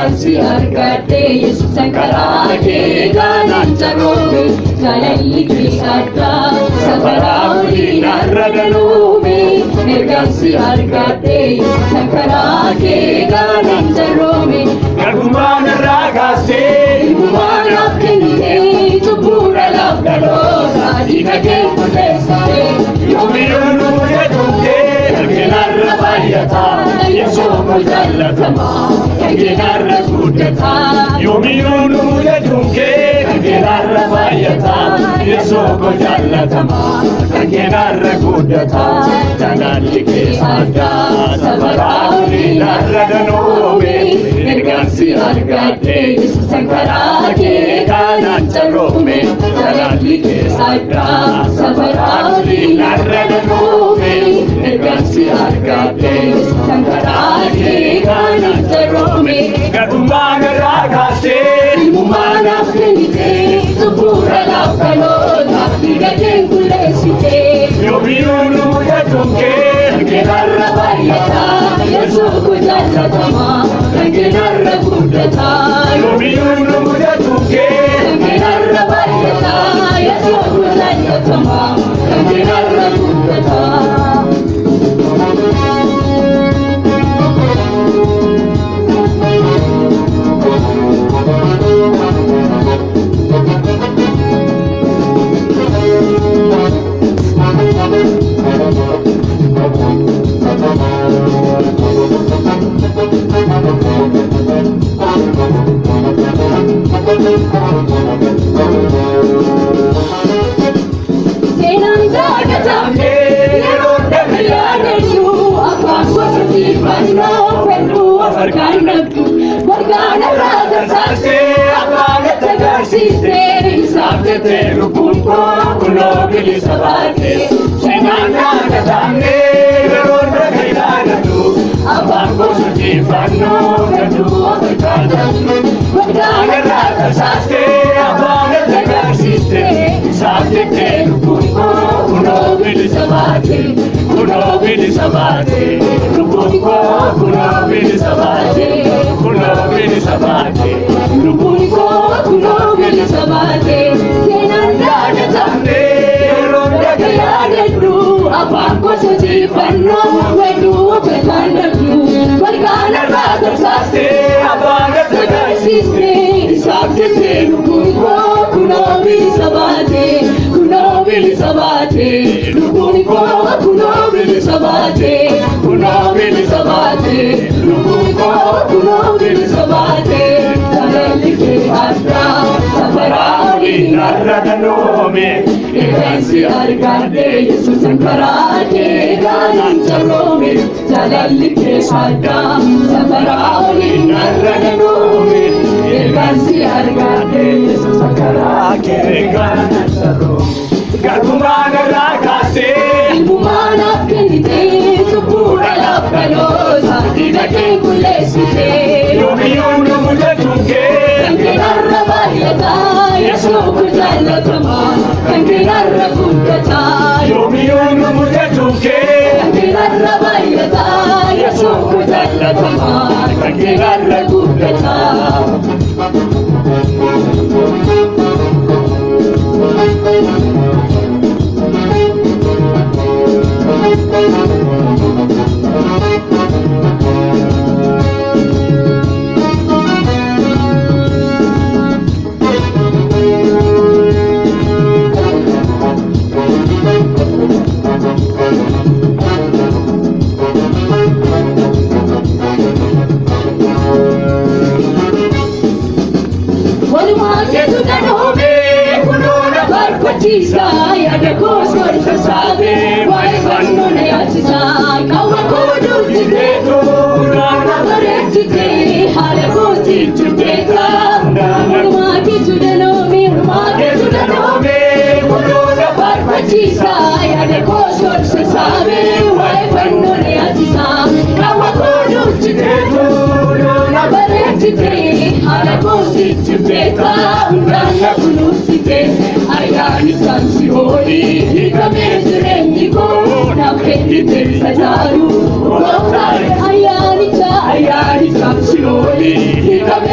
Ergansi argate Yesuusan karaa kee gaanaan caroome jaalalli keessadha safaraa waliin har'a galuume Ergansi argate Yesuusan karaa kee gaanaan caroome Garbumaan irraa kaastee ilmumaanaaf kennitee cubbuudha laaf dhaloota dhiiga kee qulleessitee yoomiyyuu nu jedhumtee erginarra baay'ataa Yesuutu jaalatamaa erginarra guddataa yoomiyyuu nu jedhumtee erginarra baay'ataa Yesuutu jaalatamaa erginarra guddataa jaalalli keessadhaa safaraa waliin har'a galuume Ergansi argate Yesuusan karaa kee gaanaan caroome jaalalli keessadhaa safaraa waliin har'a galuume Ergansi argate Yesuusan karaa kee gaanaan caroome garbumaan irraa kaastee ilmumaanaaf kennitee cubbuudha laaf dhaloota dhiiga kee qulleessitee yoomiyyuu nu jedhumtee erginarra baay'ataa Yesuutu jaalatamaa erginarra guddataa yoomiyyuu nu jedhumtee erginarra baay'ataa Yesuutu jaalatamaa erginarra guddataa Seenaan jaalatamnee yeroo dambe yaadadhu afaan gosooti fannoo fedhuu of harkaan qabdu wargaan irraa tarsaastee afaanatti agarsiistee isaaf jettee lubbuun koo kunoo bilisa baate seenaan jaalatamnee yeroo dambe yaadadhu afaan gosooti fannoo fedhuu of harkaan qabdu wargaan irraa tarsaastee afaanatti agarsiistee isaaf jettee lubbuun koo kunoo bilisa baate kunoo bilisa baate lubbuun koo kunoo bilisa baate kunoo bilisa baate lubbuun koo kunoo bilisa baate seenaan jaalatamnee yeroo dambe yaadadhu afaan gosooti fannoo fedhuu of harkaan qabdu wargaan irraa tarsaastee afaanatti agarsiistee isaaf jettee lubbuun koo kunoo bilisa baate kunoo bilisa baate lubbuun koo kunoo bilisa baate kunoo bilisa baate lubbuun koo kunoo bilisa baate jaalalli keessadhaa safaraa waliin har'a galuume Ergansi argate Yesuusan karaa kee gaanaan caroome jaalalli keessadhaa safaraa waliin har'a galuume Ergansi argate Yesuusan karaa kee gaanaan caroome garbumaan irraa kaastee ilmumaanaaf kennitee cubbuudha laaf dhaloota dhiiga kee qulleessitee yoomiyyuu nu jedhumtee erginarra baay'ataa Yesuutu jaalatamaa erginarra guddataa yoomiyyuu nu jedhumtee erginarra baay'ataa Yesuutu jaalatamaa erginarra guddataa yaada koo sassaabee waa'ee fannoo na yaachisaa qawwa koo dubbifteetu naanna bareechitee haala kootiin turteetaa hundumaa keetu danoomee kunoo na faarfachiisaa yaada koo sassaabee waa'ee fannoo na yaachisaa qawwa koo dubbifteetu naanna bareechitee haala kootiin turteetaa hundaan na kunuunsitee ayyaani saansi hoolii hiikamee jireenyi koo naaf kennite sajaalu ayyaani saansi hoolii hiikamee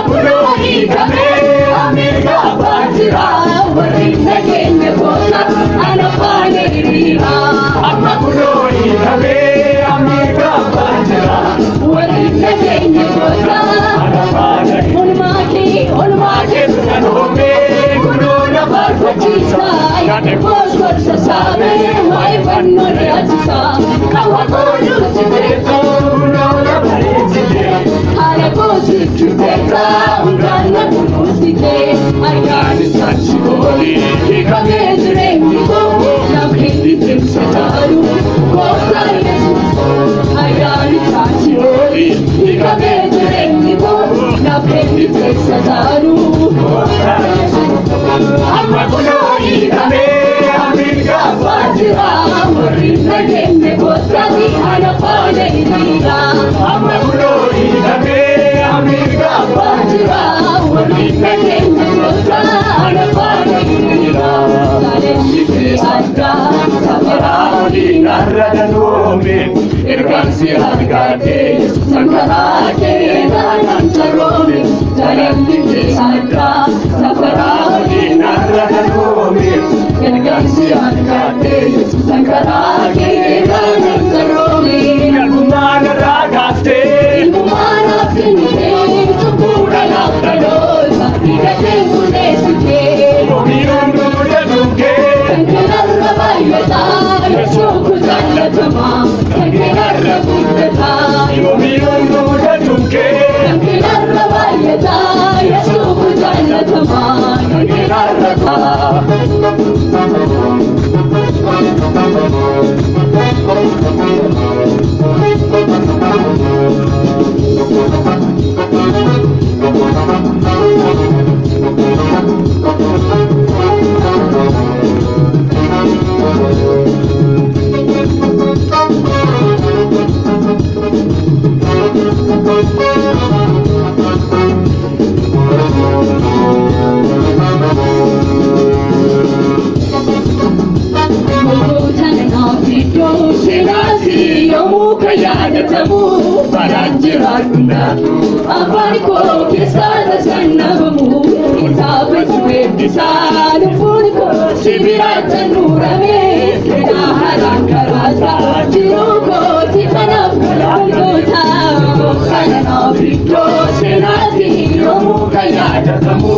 kunoni kame amirga bajra warinna kenya kota anapane rira amma kunoni kame amirga bajra warinna kenya kota anapane ulmaki kunome kunona barfachisa yane koshwar sasame wai vannone achisa kawa kodu chiteto kunona barechite hare kosi chiteta unganna kunusite ayani sachikoli ikamedre miko namhindi timsetaru kota yesus ayani sachikoli ikamedre miko namhindi timsetaru kota yesus amma kunoni kame amirga bajra warinna kenya kota di anapane rira amma kunoni kame amirga bajra warinna kenya kota anapane rira dalendike anda sabarani narradanome irkansi agate sankarate nanantarome dalendike anda sabarani narradanome irkansi agate sankarate nanantarome kalbumana ragaste ilmumana finite chukura naftadosa ikate kudesite momirundu yaduke kankenarra bayata yashoku jannatama kankenarra buddhata momirundu yaduke kankenarra bayata yashoku jannatama kankenarra Abarko kisada sannamu isabas wedisal funko sibirata nurame kena haran karasa chiruko tikanam kalkota sanana bito senati yomu kayata tamu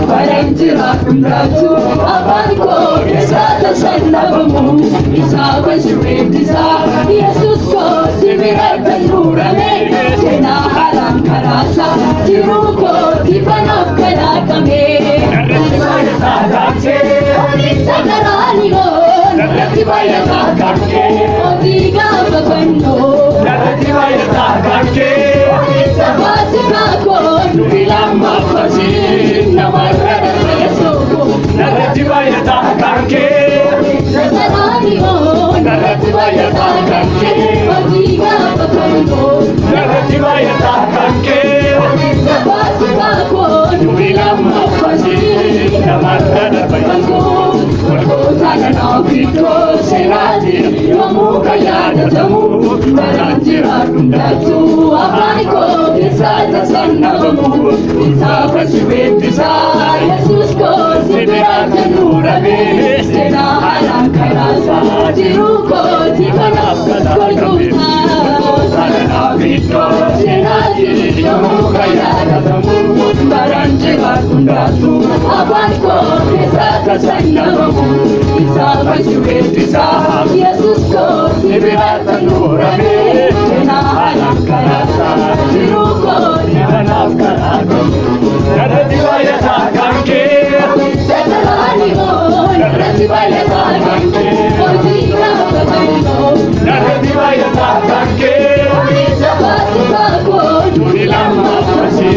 paranjira kundratu abarko kisada sannamu isabas wedisal yesus ko sibirata nurame kena haran karasa chiruko tikanam kalakame narratibaya taakche sakarani ho narratibaya taakche odiga babanno narratibaya taakche sabasika ko nuilama fasi namarra yesoko narratibaya taakche sakarani ho narratibaya taakche odiga babanno narratibaya taakche sabasika ko nuilama fasi namarra Sana bito senati yomu kayada tamu baranjira kundatu apaniko bisata sannamu isaba shwetisa yesus ko sibirata nurame sena haran karasa jiruko tikana kolkuta sana bito senati yomu kayada tamu baranjira kundatu apaniko bisata sannamu isaba shwetisa yesus ko sibirata nurame sena haran karasa jiruko tikana kolkuta narratibaya taakche sakarani ho narratibaya taakche odiga babanno narratibaya taakche sabasika ko nuilama fasi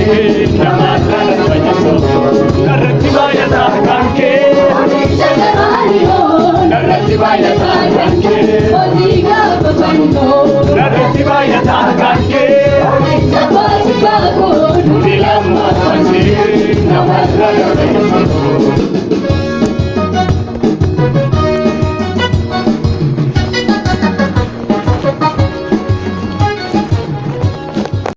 namarra yesoko narratibaya taakche sakarani ho narratibaya taakche odiga babanno narratibaya taakche sabasika ko nuilama fasi namarra